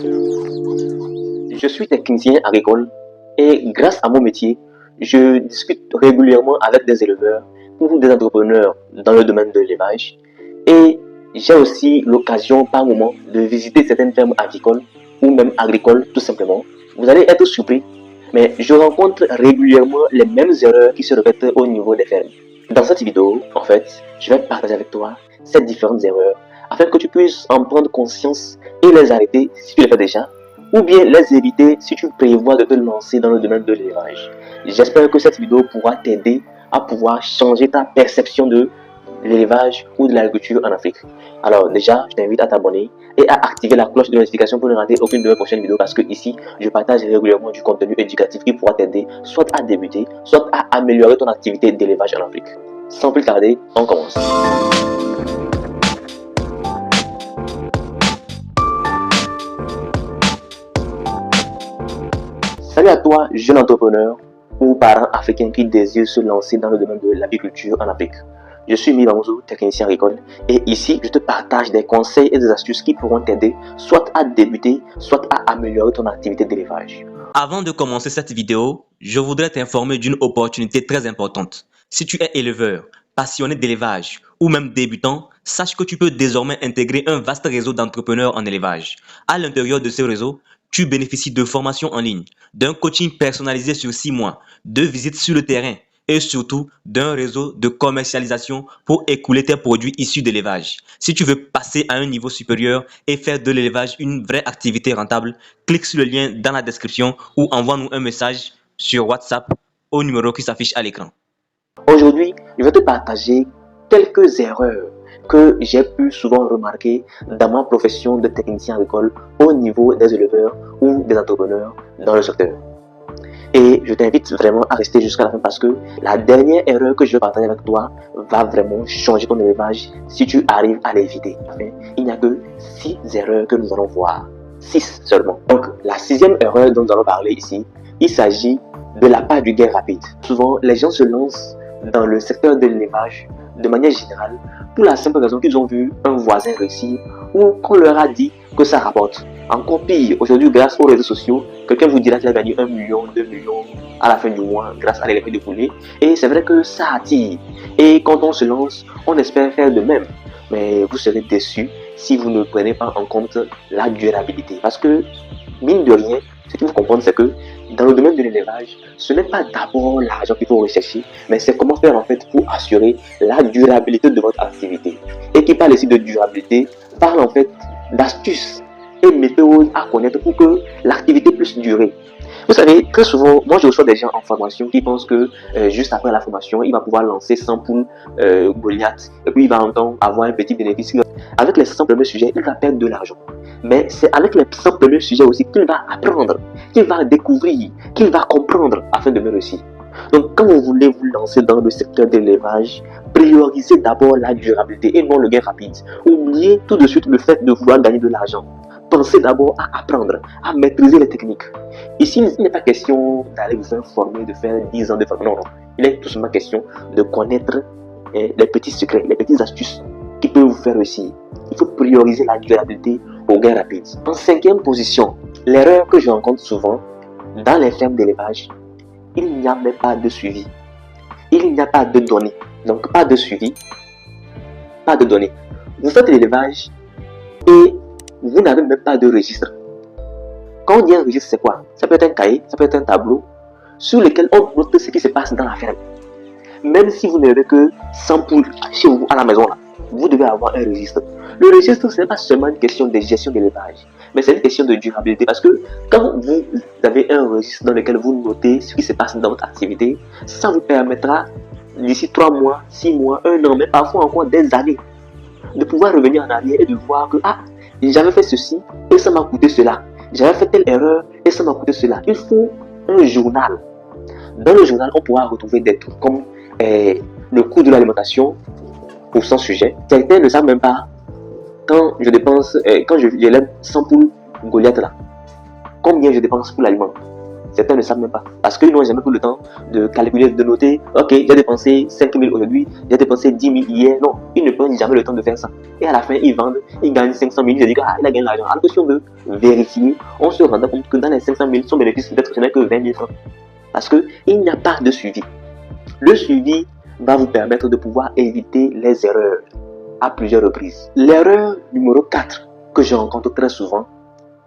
Je suis technicien agricole et grâce à mon métier, je discute régulièrement avec des éleveurs ou des entrepreneurs dans le domaine de l'élevage et j'ai aussi l'occasion par moment de visiter certaines fermes avicoles ou même agricoles tout simplement. Vous allez être surpris, mais je rencontre régulièrement les mêmes erreurs qui se répètent au niveau des fermes. Dans cette vidéo, en fait, je vais partager avec toi ces différentes erreurs afin que tu puisses en prendre conscience et les arrêter si tu les fais déjà, ou bien les éviter si tu prévois de te lancer dans le domaine de l'élevage. J'espère que cette vidéo pourra t'aider à pouvoir changer ta perception de l'élevage ou de l'agriculture en Afrique. Alors déjà, je t'invite à t'abonner et à activer la cloche de notification pour ne rater aucune de mes prochaines vidéos parce que ici, je partage régulièrement du contenu éducatif qui pourra t'aider soit à débuter, soit à améliorer ton activité d'élevage en Afrique. Sans plus tarder, on commence. Salut à toi, jeune entrepreneur ou parent africain qui désire se lancer dans le domaine de l'agriculture en Afrique. Je suis Mibanzo, technicien agricole, et ici je te partage des conseils et des astuces qui pourront t'aider soit à débuter, soit à améliorer ton activité d'élevage. Avant de commencer cette vidéo, je voudrais t'informer d'une opportunité très importante. Si tu es éleveur, passionné d'élevage ou même débutant, sache que tu peux désormais intégrer un vaste réseau d'entrepreneurs en élevage. À l'intérieur de ce réseau, tu bénéficies de formations en ligne, d'un coaching personnalisé sur 6 mois, de visites sur le terrain et surtout d'un réseau de commercialisation pour écouler tes produits issus d'élevage. Si tu veux passer à un niveau supérieur et faire de l'élevage une vraie activité rentable, clique sur le lien dans la description ou envoie-nous un message sur WhatsApp au numéro qui s'affiche à l'écran. Aujourd'hui, je vais te partager quelques erreurs que j'ai pu souvent remarquer dans ma profession de technicien agricole au niveau des éleveurs ou des entrepreneurs dans le secteur. Et je t'invite vraiment à rester jusqu'à la fin parce que la dernière erreur que je vais partager avec toi va vraiment changer ton élevage si tu arrives à l'éviter. Enfin, il n'y a que 6 erreurs que nous allons voir. 6 seulement. Donc, la 6e erreur dont nous allons parler ici, il s'agit de la part du gain rapide. Souvent, les gens se lancent dans le secteur de l'élevage de manière générale pour la simple raison qu'ils ont vu un voisin réussir ou qu'on leur a dit que ça rapporte. Encore pire, aujourd'hui, grâce aux réseaux sociaux, quelqu'un vous dira qu'il a gagné 1 million, 2 millions à la fin du mois grâce à l'élevage de poulet. Et c'est vrai que ça attire. Et quand on se lance, on espère faire de même. Mais vous serez déçus si vous ne prenez pas en compte la durabilité. Parce que, mine de rien, ce qu'il faut comprendre, c'est que dans le domaine de l'élevage, ce n'est pas d'abord l'argent qu'il faut rechercher, mais c'est comment faire en fait pour assurer la durabilité de votre activité. Et qui parle ici de durabilité, parle en fait d'astuces et méthodes à connaître pour que l'activité puisse durer. Vous savez, très souvent, moi je reçois des gens en formation qui pensent que juste après la formation, il va pouvoir lancer 100 poules Goliath et puis il va avoir un petit bénéfice. Avec les 100 premiers sujets, il va perdre de l'argent. Mais c'est avec les 100 premiers sujets aussi qu'il va apprendre, qu'il va découvrir, qu'il va comprendre afin de mieux réussir. Donc quand vous voulez vous lancer dans le secteur de l'élevage, priorisez d'abord la durabilité et non le gain rapide. Oubliez tout de suite le fait de vouloir gagner de l'argent. Pensez d'abord à apprendre, à maîtriser les techniques. Ici, il n'est pas question d'aller vous faire former, de faire 10 ans de formation. Non, non. Il est tout simplement question de connaître les petits secrets, les petites astuces qui peuvent vous faire réussir. Il faut prioriser la durabilité au gain rapide. En 5e position, l'erreur que je rencontre souvent dans les fermes d'élevage, il n'y a même pas de suivi. Il n'y a pas de données. Donc, pas de suivi, pas de données. Vous faites l'élevage et vous n'avez même pas de registre. Quand on dit un registre, c'est quoi? Ça peut être un cahier, ça peut être un tableau sur lequel on note ce qui se passe dans la ferme. Même si vous n'avez que 100 poules chez vous à la maison, là, vous devez avoir un registre. Le registre, ce n'est pas seulement une question de gestion de l'élevage, mais c'est une question de durabilité. Parce que quand vous avez un registre dans lequel vous notez ce qui se passe dans votre activité, ça vous permettra d'ici 3 mois, 6 mois, 1 an, mais parfois encore des années, de pouvoir revenir en arrière et de voir que j'avais fait ceci et ça m'a coûté cela. J'avais fait telle erreur et ça m'a coûté cela. Il faut un journal. Dans le journal, on pourra retrouver des trucs comme le coût de l'alimentation pour son sujet. Certains ne savent même pas quand je dépense, quand je lève 100 poules Goliath là, combien je dépense pour l'aliment. Certains ne savent même pas. Parce qu'ils n'ont jamais pris le temps de calculer, de noter, ok, j'ai dépensé 5 000 aujourd'hui, j'ai dépensé 10 000 hier. Non, ils ne prennent jamais le temps de faire ça. Et à la fin, ils vendent, ils gagnent 500 000, ils disent, ah, il a gagné l'argent. Alors que si on veut vérifier, on se rend compte que dans les 500 000, son bénéfice peut-être ce n'est que 20 000 francs. Parce qu'il n'y a pas de suivi. Le suivi va vous permettre de pouvoir éviter les erreurs à plusieurs reprises. L'erreur numéro 4 que je rencontre très souvent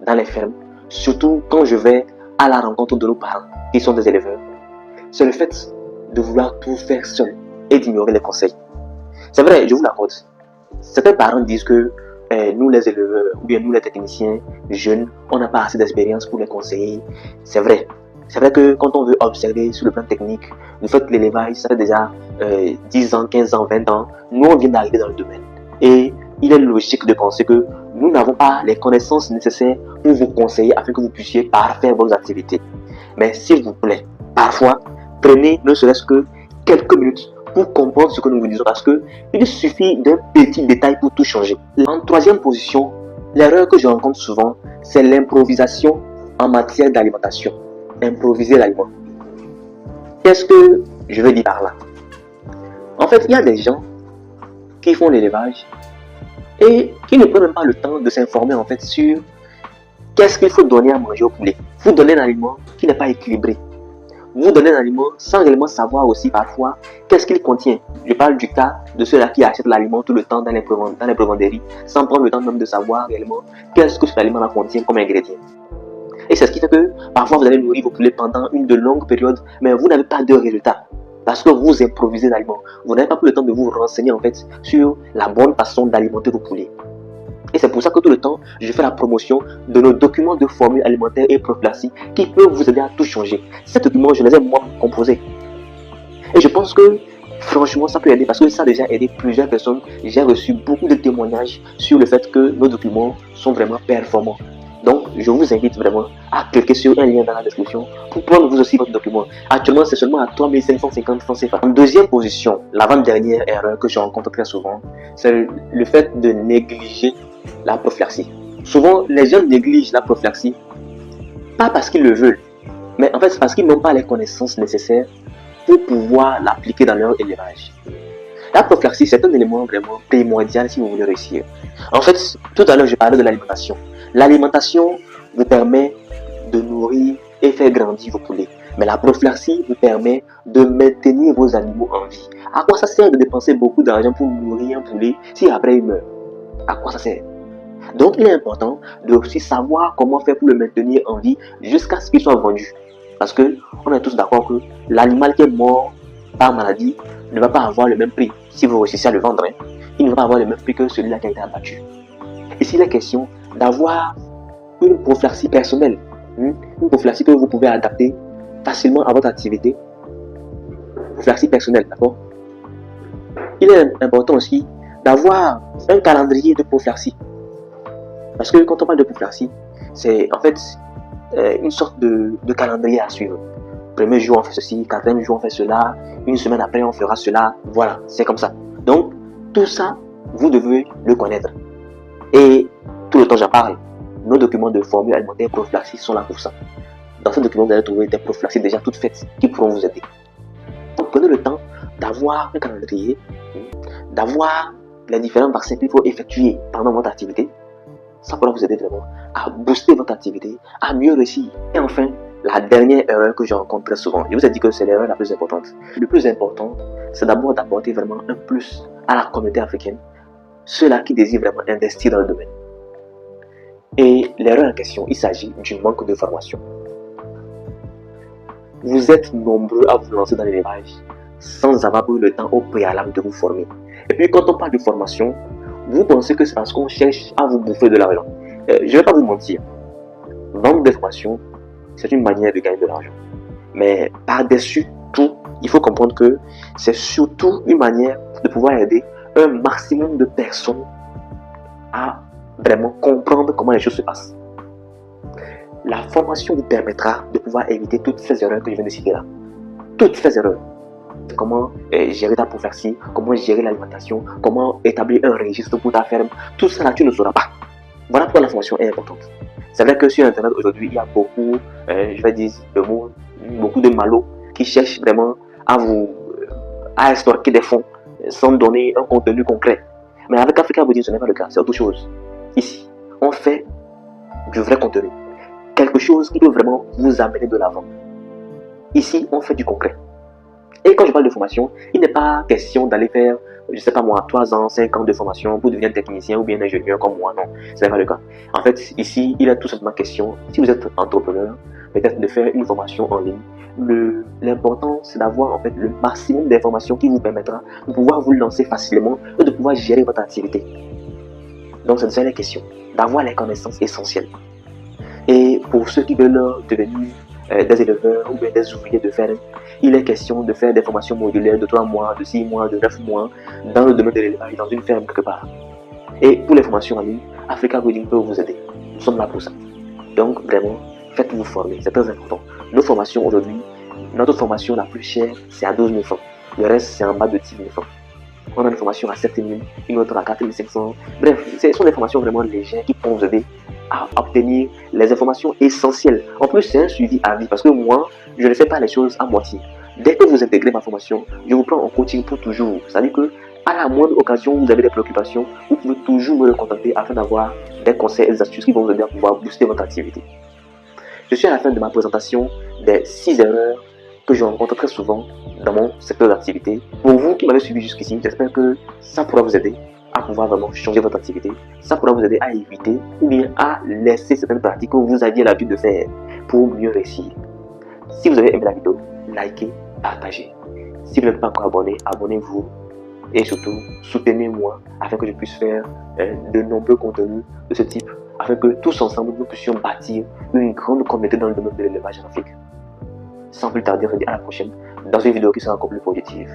dans les fermes, surtout quand je vais à la rencontre de nos parents qui sont des éleveurs, c'est le fait de vouloir tout faire seul et d'ignorer les conseils. C'est vrai, je vous l'accorde. Certains parents disent que nous les éleveurs ou bien nous les techniciens jeunes, on n'a pas assez d'expérience pour les conseiller. C'est vrai. C'est vrai que quand on veut observer sur le plan technique, le fait que l'élevage, ça fait déjà 10 ans, 15 ans, 20 ans, nous on vient d'arriver dans le domaine. Et il est logique de penser que nous n'avons pas les connaissances nécessaires pour vous conseiller afin que vous puissiez parfaire vos activités. Mais s'il vous plaît, parfois, prenez ne serait-ce que quelques minutes pour comprendre ce que nous vous disons parce qu'il suffit d'un petit détail pour tout changer. En troisième position, l'erreur que je rencontre souvent, c'est l'improvisation en matière d'alimentation. Improviser l'aliment. Qu'est-ce que je veux dire par là? En fait, il y a des gens qui font l'élevage et qui ne prennent même pas le temps de s'informer en fait sur qu'est-ce qu'il faut donner à manger au poulet. Vous donnez un aliment qui n'est pas équilibré. Vous donnez un aliment sans réellement savoir aussi parfois qu'est-ce qu'il contient. Je parle du cas de ceux-là qui achètent l'aliment tout le temps dans les prévenderies sans prendre le temps même de savoir réellement qu'est-ce que cet aliment contient comme ingrédient. Et c'est ce qui fait que parfois vous allez nourrir vos poulets pendant une de longues périodes, mais vous n'avez pas de résultat. Parce que vous improvisez l'aliment. Vous n'avez pas pris le temps de vous renseigner en fait sur la bonne façon d'alimenter vos poulets. Et c'est pour ça que tout le temps, je fais la promotion de nos documents de formule alimentaire et prophylaxie qui peuvent vous aider à tout changer. Ces documents, je les ai moi composés. Et je pense que franchement, ça peut aider parce que ça a déjà aidé plusieurs personnes. J'ai reçu beaucoup de témoignages sur le fait que nos documents sont vraiment performants. Donc, je vous invite vraiment à cliquer sur un lien dans la description pour prendre vous aussi votre document. Actuellement, c'est seulement à 3 550 francs CFA. En deuxième position, l'avant-dernière erreur que je rencontre très souvent, c'est le fait de négliger la prophylaxie. Souvent, les gens négligent la prophylaxie, pas parce qu'ils le veulent, mais en fait, c'est parce qu'ils n'ont pas les connaissances nécessaires pour pouvoir l'appliquer dans leur élevage. La prophylaxie, c'est un élément vraiment primordial si vous voulez réussir. En fait, tout à l'heure, je parlais de l'alimentation. L'alimentation vous permet de nourrir et faire grandir vos poulets. Mais la prophylaxie vous permet de maintenir vos animaux en vie. À quoi ça sert de dépenser beaucoup d'argent pour nourrir un poulet si après il meurt? À quoi ça sert? Donc il est important de aussi savoir comment faire pour le maintenir en vie jusqu'à ce qu'il soit vendu. Parce que on est tous d'accord que l'animal qui est mort par maladie ne va pas avoir le même prix. Si vous réussissez à le vendre, il ne va pas avoir le même prix que celui-là qui a été abattu. Ici, il est question d'avoir une prophylaxie personnelle, une prophylaxie que vous pouvez adapter facilement à votre activité. Prophylaxie personnelle, d'accord? Il est important aussi d'avoir un calendrier de prophylaxie. Parce que quand on parle de prophylaxie, c'est en fait une sorte de calendrier à suivre. Premier jour, on fait ceci, quatrième jour, on fait cela, une semaine après, on fera cela. Voilà, c'est comme ça. Donc, tout ça, vous devez le connaître. Et tout le temps, j'en parle. Nos documents de formule alimentaire prophylaxie sont là pour ça. Dans ce document, vous allez trouver des prophylaxies déjà toutes faites qui pourront vous aider. Donc, prenez le temps d'avoir un calendrier, d'avoir les différents vaccins qu'il faut effectuer pendant votre activité. Ça pourra vous aider vraiment à booster votre activité, à mieux réussir. Et enfin, la dernière erreur que je rencontre très souvent, je vous ai dit que c'est l'erreur la plus importante. Le plus important, c'est d'abord d'apporter vraiment un plus à la communauté africaine, ceux-là qui désirent vraiment investir dans le domaine. Et l'erreur en question, il s'agit du manque de formation. Vous êtes nombreux à vous lancer dans l'élevage sans avoir eu le temps au préalable de vous former. Et puis quand on parle de formation, vous pensez que c'est parce qu'on cherche à vous bouffer de l'argent. Je ne vais pas vous mentir. Vendre des formations, c'est une manière de gagner de l'argent. Mais par-dessus tout, il faut comprendre que c'est surtout une manière de pouvoir aider un maximum de personnes à vraiment comprendre comment les choses se passent. La formation vous permettra de pouvoir éviter toutes ces erreurs que je viens de citer là. Toutes ces erreurs. Comment gérer ta prophylaxie, comment gérer l'alimentation, comment établir un registre pour ta ferme. Tout ça là, tu ne sauras pas. Voilà pourquoi la formation est importante. C'est vrai que sur Internet aujourd'hui, il y a beaucoup, je vais dire le mot, beaucoup de malauds qui cherchent vraiment à extorquer des fonds sans donner un contenu concret. Mais avec Africa Body, ce n'est pas le cas, c'est autre chose. Ici, on fait du vrai contenu. Quelque chose qui peut vraiment vous amener de l'avant. Ici, on fait du concret. Et quand je parle de formation, il n'est pas question d'aller faire, je ne sais pas moi, 3 ans, 5 ans de formation pour devenir technicien ou bien ingénieur comme moi, non, ce n'est pas le cas. En fait, ici, il est tout simplement question, si vous êtes entrepreneur, peut-être de faire une formation en ligne. L'important, c'est d'avoir en fait le maximum d'informations qui vous permettra de pouvoir vous lancer facilement et de pouvoir gérer votre activité. Donc, c'est la question, d'avoir les connaissances essentielles. Et pour ceux qui veulent devenir des éleveurs ou bien des ouvriers de ferme, il est question de faire des formations modulaires de 3 mois, de 6 mois, de 9 mois dans le domaine de l'élevage, dans une ferme quelque part. Et pour les formations en ligne, Africa Breeding peut vous aider. Nous sommes là pour ça. Donc vraiment, faites-vous former, c'est très important. Nos formations aujourd'hui, notre formation la plus chère, c'est à 12 000 francs. Le reste, c'est en bas de 10 000 francs. On a une formation à 7 000, une autre à 4 500. Bref, ce sont des formations vraiment légères qui pourront vous aider à obtenir les informations essentielles. En plus, c'est un suivi à vie parce que moi, je ne fais pas les choses à moitié. Dès que vous intégrez ma formation, je vous prends en coaching pour toujours. C'est-à-dire que à la moindre occasion où vous avez des préoccupations, vous pouvez toujours me contacter afin d'avoir des conseils et des astuces qui vont vous aider à pouvoir booster votre activité. Je suis à la fin de ma présentation des 6 erreurs que je rencontre très souvent dans mon secteur d'activité. Pour vous qui m'avez suivi jusqu'ici, j'espère que ça pourra vous aider à pouvoir vraiment changer votre activité. Ça pourra vous aider à éviter ou bien à laisser certaines pratiques que vous aviez l'habitude de faire pour mieux réussir. Si vous avez aimé la vidéo, likez, partagez. Si vous n'êtes pas encore abonné, abonnez-vous. Et surtout, soutenez-moi afin que je puisse faire de nombreux contenus de ce type, afin que tous ensemble nous puissions bâtir une grande communauté dans le domaine de l'élevage en Afrique. Sans plus tarder, je vous dis à la prochaine dans une vidéo qui sera encore plus positive.